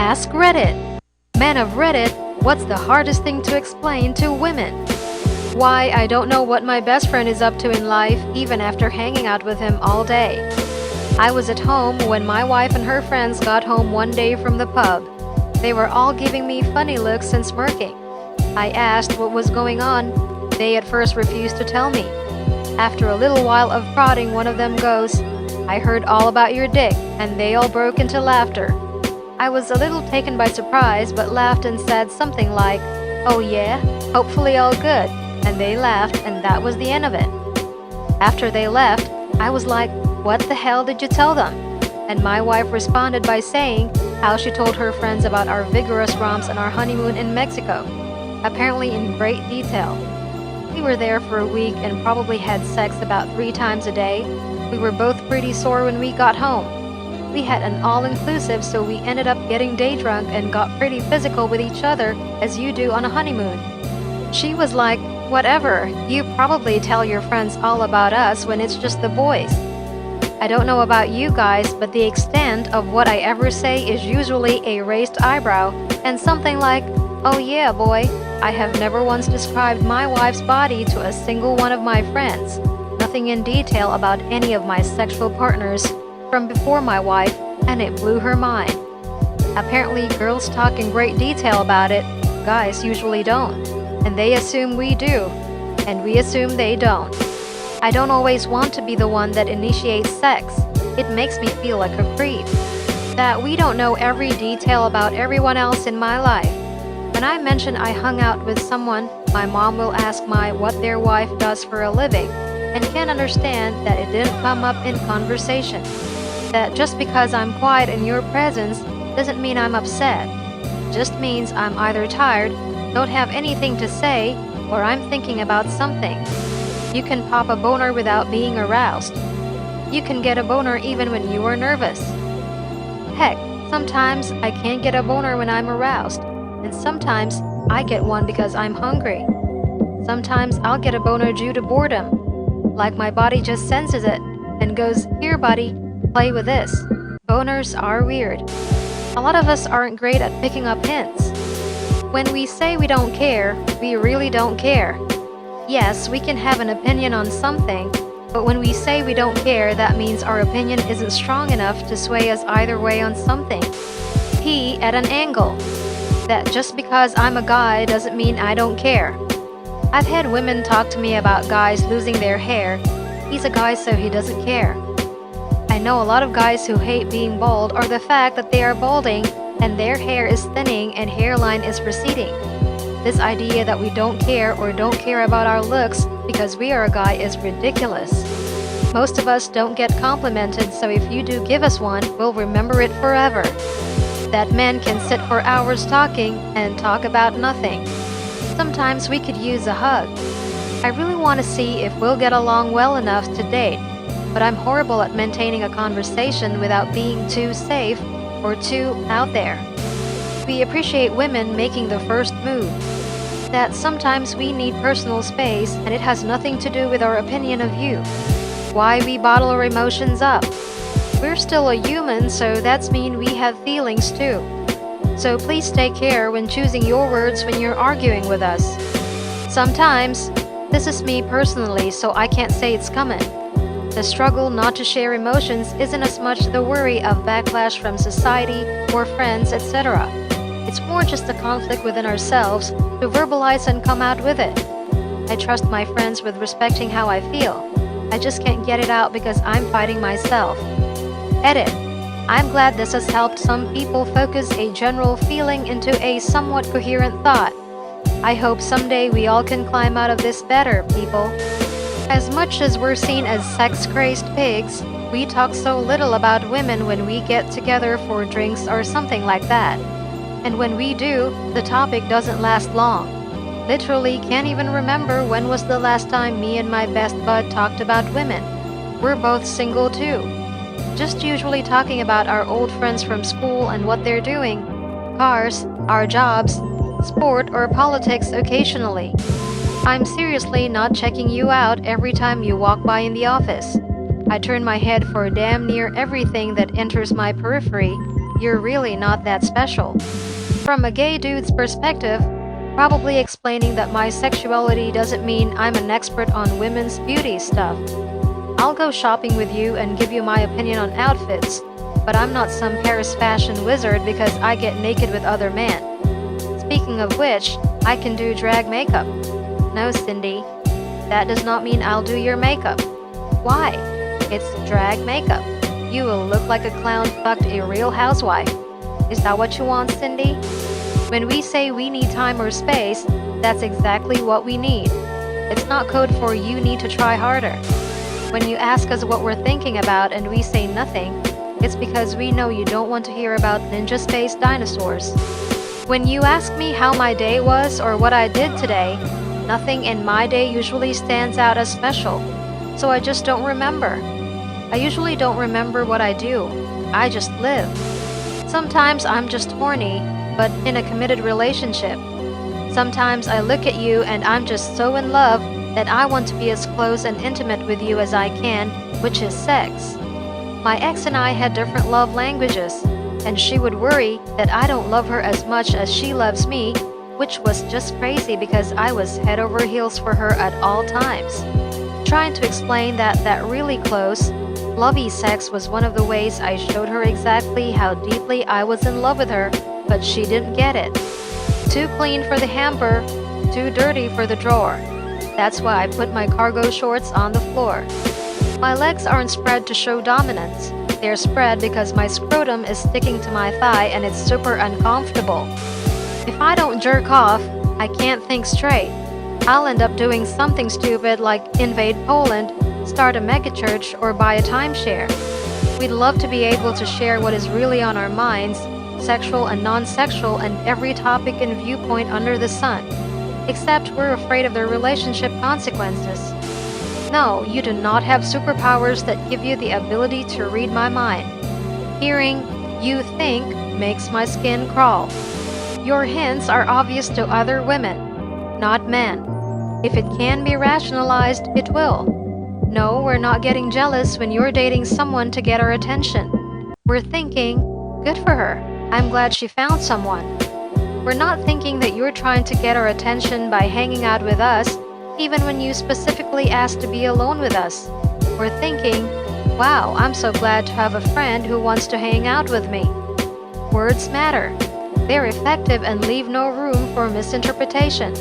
Ask Reddit. Men of Reddit, what's the hardest thing to explain to women? Why I don't know what my best friend is up to in life even after hanging out with him all day. I was at home when my wife and her friends got home one day from the pub. They were all giving me funny looks and smirking. I asked what was going on. They at first refused to tell me. After a little while of prodding, one of them goes, "I heard all about your dick," and they all broke into laughter. I was a little taken by surprise but laughed and said something like, "Oh yeah, hopefully all good," and they laughed and that was the end of it. After they left, I was like, "What the hell did you tell them?" And my wife responded by saying how she told her friends about our vigorous romps and our honeymoon in Mexico, apparently in great detail. We were there for a week and probably had sex about 3 times a day. We were both pretty sore when we got home. We had an all-inclusive, so we ended up getting day drunk and got pretty physical with each other as you do on a honeymoon. She was like, "Whatever, you probably tell your friends all about us when it's just the boys." I don't know about you guys, but the extent of what I ever say is usually a raised eyebrow and something like, "Oh yeah, boy." I have never once described my wife's body to a single one of my friends. Nothing in detail about any of my sexual partners from before my wife, and it blew her mind. Apparently, girls talk in great detail about it. Guys usually don't. And they assume we do. And we assume they don't. I don't always want to be the one that initiates sex. It makes me feel like a creep. That we don't know every detail about everyone else in my life. When I mention I hung out with someone, my mom will ask what their wife does for a living, and can't understand that it didn't come up in conversation. That just because I'm quiet in your presence doesn't mean I'm upset. It just means I'm either tired, don't have anything to say, or I'm thinking about something. You can pop a boner without being aroused. You can get a boner even when you are nervous. Heck, sometimes I can't get a boner when I'm aroused, and sometimes I get one because I'm hungry. Sometimes I'll get a boner due to boredom, like my body just senses it and goes, "Here buddy, play with this." Boners are weird. A lot of us aren't great at picking up hints. When we say we don't care, we really don't care. Yes, we can have an opinion on something, but when we say we don't care, that means our opinion isn't strong enough to sway us either way on something. P at an angle. That just because I'm a guy doesn't mean I don't care. I've had women talk to me about guys losing their hair. He's a guy, so he doesn't care. I know a lot of guys who hate being bald or the fact that they are balding and their hair is thinning and hairline is receding. This idea that we don't care or don't care about our looks because we are a guy is ridiculous. Most of us don't get complimented, so if you do give us one, we'll remember it forever. That men can sit for hours talking and talk about nothing. Sometimes we could use a hug. I really want to see if we'll get along well enough to date, but I'm horrible at maintaining a conversation without being too safe or too out there. We appreciate women making the first move. That sometimes we need personal space and it has nothing to do with our opinion of you. Why we bottle our emotions up. We're still a human, so that's mean we have feelings too. So please take care when choosing your words when you're arguing with us. Sometimes, this is me personally, so I can't say it's coming. The struggle not to share emotions isn't as much the worry of backlash from society or friends, etc. It's more just a conflict within ourselves to verbalize and come out with it. I trust my friends with respecting how I feel. I just can't get it out because I'm fighting myself. Edit. I'm glad this has helped some people focus a general feeling into a somewhat coherent thought. I hope someday we all can climb out of this better, people. As much as we're seen as sex-crazed pigs, we talk so little about women when we get together for drinks or something like that. And when we do, the topic doesn't last long. Literally can't even remember when was the last time me and my best bud talked about women. We're both single too. Just usually talking about our old friends from school and what they're doing, cars, our jobs, sport or politics occasionally. I'm seriously not checking you out every time you walk by in the office. I turn my head for damn near everything that enters my periphery, you're really not that special. From a gay dude's perspective, probably explaining that my sexuality doesn't mean I'm an expert on women's beauty stuff. I'll go shopping with you and give you my opinion on outfits, but I'm not some Paris fashion wizard because I get naked with other men. Speaking of which, I can do drag makeup. No, Cindy, that does not mean I'll do your makeup. Why? It's drag makeup. You will look like a clown fucked a real housewife. Is that what you want, Cindy? When we say we need time or space, that's exactly what we need. It's not code for you need to try harder. When you ask us what we're thinking about and we say nothing, it's because we know you don't want to hear about ninja space dinosaurs. When you ask me how my day was or what I did today, nothing in my day usually stands out as special, so I just don't remember. I usually don't remember what I do. I just live. Sometimes I'm just horny, but in a committed relationship. Sometimes I look at you and I'm just so in love that I want to be as close and intimate with you as I can, which is sex. My ex and I had different love languages, and she would worry that I don't love her as much as she loves me, which was just crazy because I was head over heels for her at all times. Trying to explain that really close, lovey sex was one of the ways I showed her exactly how deeply I was in love with her, but she didn't get it. Too clean for the hamper, too dirty for the drawer. That's why I put my cargo shorts on the floor. My legs aren't spread to show dominance. They're spread because my scrotum is sticking to my thigh and it's super uncomfortable. If I don't jerk off, I can't think straight. I'll end up doing something stupid like invade Poland, start a megachurch, or buy a timeshare. We'd love to be able to share what is really on our minds, sexual and non-sexual, and every topic and viewpoint under the sun. Except we're afraid of the relationship consequences. No, you do not have superpowers that give you the ability to read my mind. Hearing "you think" makes my skin crawl. Your hints are obvious to other women, not men. If it can be rationalized, it will. No, we're not getting jealous when you're dating someone to get our attention. We're thinking, good for her. I'm glad she found someone. We're not thinking that you're trying to get our attention by hanging out with us, even when you specifically asked to be alone with us. We're thinking, wow, I'm so glad to have a friend who wants to hang out with me. Words matter. They're effective and leave no room for misinterpretation.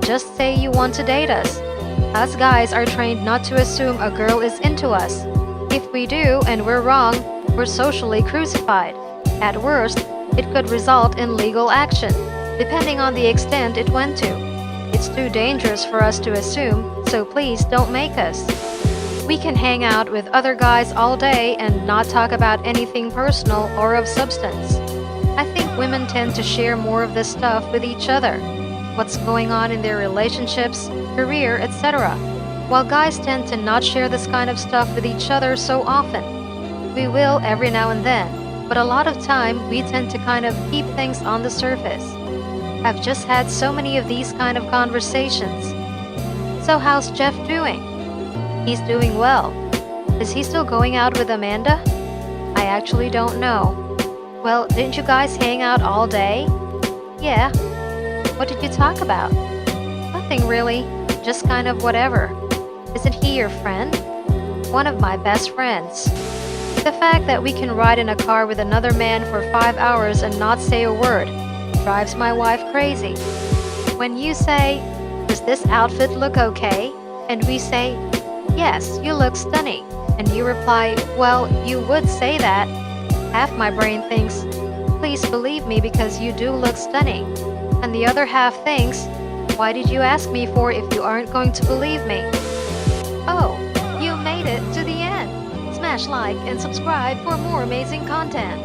Just say you want to date us. Us guys are trained not to assume a girl is into us. If we do and we're wrong, we're socially crucified. At worst, it could result in legal action, depending on the extent it went to. It's too dangerous for us to assume, so please don't make us. We can hang out with other guys all day and not talk about anything personal or of substance. I think women tend to share more of this stuff with each other. What's going on in their relationships, career, etc. While guys tend to not share this kind of stuff with each other so often. We will every now and then, but a lot of time we tend to kind of keep things on the surface. I've just had so many of these kind of conversations. So how's Jeff doing? He's doing well. Is he still going out with Amanda? I actually don't know. Well, didn't you guys hang out all day? Yeah. What did you talk about? Nothing really, just kind of whatever. Isn't he your friend? One of my best friends. The fact that we can ride in a car with another man for 5 hours and not say a word drives my wife crazy. When you say, "Does this outfit look okay?" and we say, "Yes, you look stunning," and you reply, "Well, you would say that," half my brain thinks, "Please believe me because you do look stunning," and the other half thinks, "Why did you ask me for if you aren't going to believe me?" Oh, you made it to the end. Smash like and subscribe for more amazing content.